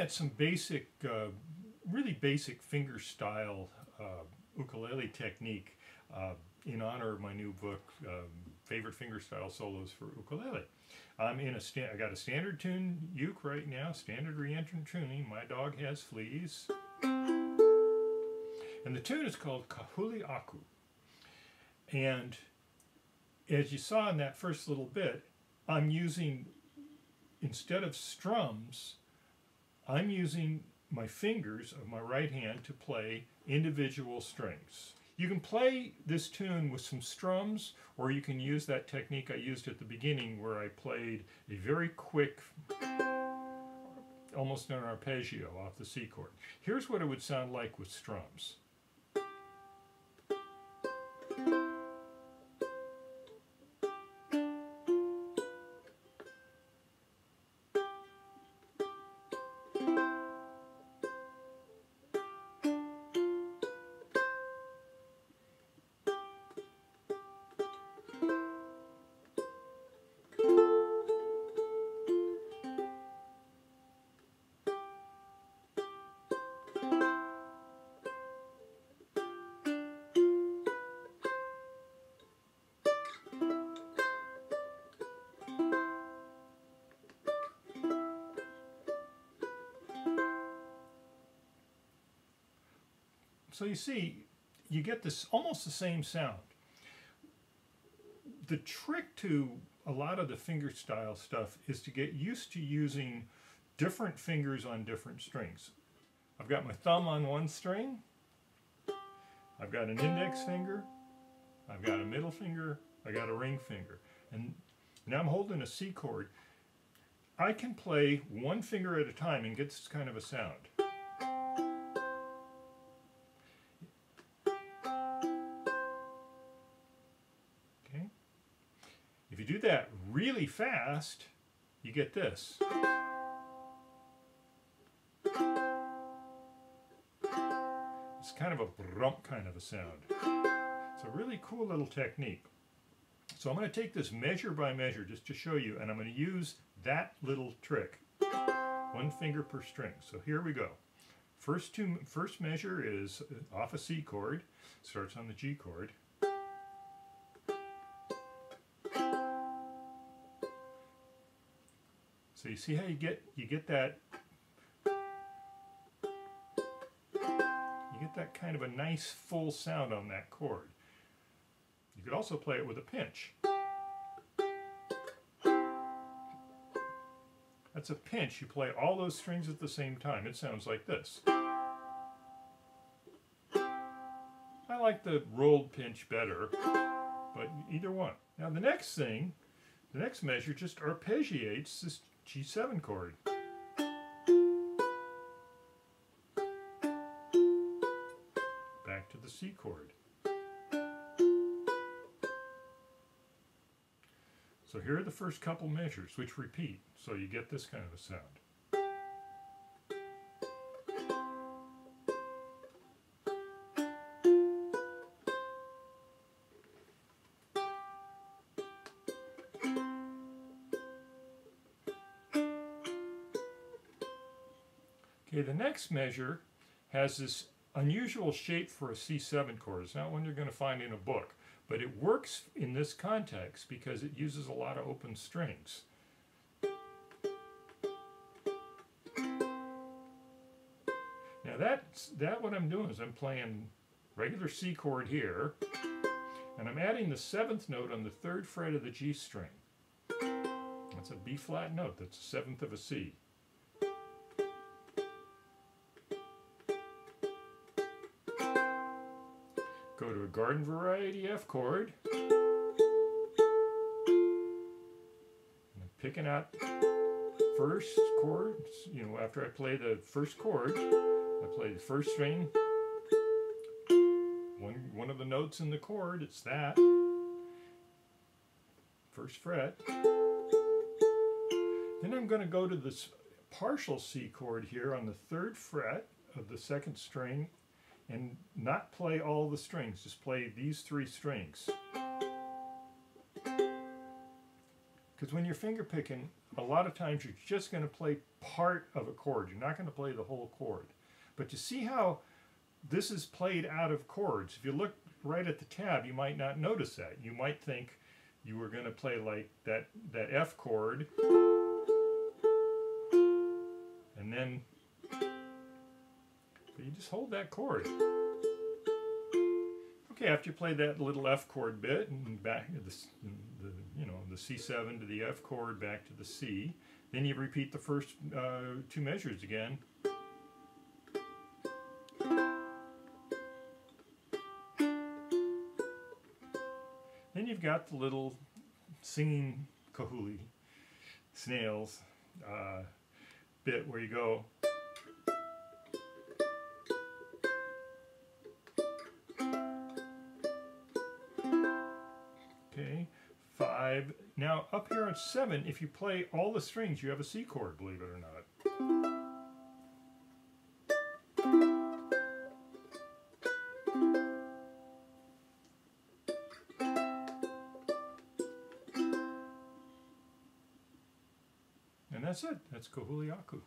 at some basic, really basic fingerstyle ukulele technique in honor of my new book, Favorite Fingerstyle Solos for Ukulele. I got a standard tune uke right now, standard reentrant tuning. My dog has fleas. And the tune is called Kahuli Aku. And as you saw in that first little bit, I'm using, instead of strums, I'm using my fingers of my right hand to play individual strings. You can play this tune with some strums, or you can use that technique I used at the beginning where I played a very quick, almost an arpeggio off the C chord. Here's what it would sound like with strums. So you see, you get this almost the same sound. The trick to a lot of the fingerstyle stuff is to get used to using different fingers on different strings. I've got my thumb on one string, I've got an index finger, I've got a middle finger, I got a ring finger. And now I'm holding a C chord. I can play one finger at a time and get this kind of a sound. If you do that really fast, you get this. It's kind of a brump kind of a sound. It's a really cool little technique. So I'm going to take this measure by measure just to show you, and I'm going to use that little trick. One finger per string. So here we go. First measure is off a C chord, starts on the G chord. So you see how you get that kind of a nice full sound on that chord. You could also play it with a pinch. That's a pinch. You play all those strings at the same time. It sounds like this. I like the rolled pinch better, but either one. Now the next measure just arpeggiates this G7 chord. Back to the C chord. So here are the first couple measures which repeat, so you get this kind of a sound. Okay, the next measure has this unusual shape for a C7 chord. It's not one you're going to find in a book, but it works in this context because it uses a lot of open strings. Now what I'm doing is I'm playing regular C chord here, and I'm adding the 7th note on the 3rd fret of the G string. That's a B flat note, that's the 7th of a C. Go to a garden variety F chord, and I'm picking out first chord. You know, after I play the first chord, I play the first string, one of the notes in the chord, it's that, first fret. Then I'm going to go to this partial C chord here on the 3rd fret of the 2nd string, and not play all the strings, just play these 3 strings. Because Because when you're finger picking, a lot of times you're just going to play part of a chord. You're not going to play the whole chord. But you see how this is played out of chords. If you look right at the tab, you might not notice that. You might think you were going to play like that F chord, and then, but you just hold that chord. Okay, after you play that little F chord bit and back to the C7 to the F chord, back to the C, then you repeat the first two measures again. Then you've got the little singing kahuli snails bit where you go. Okay, 5. Now up here on 7, if you play all the strings, you have a C chord, believe it or not. And that's it. That's Kahuli Aku.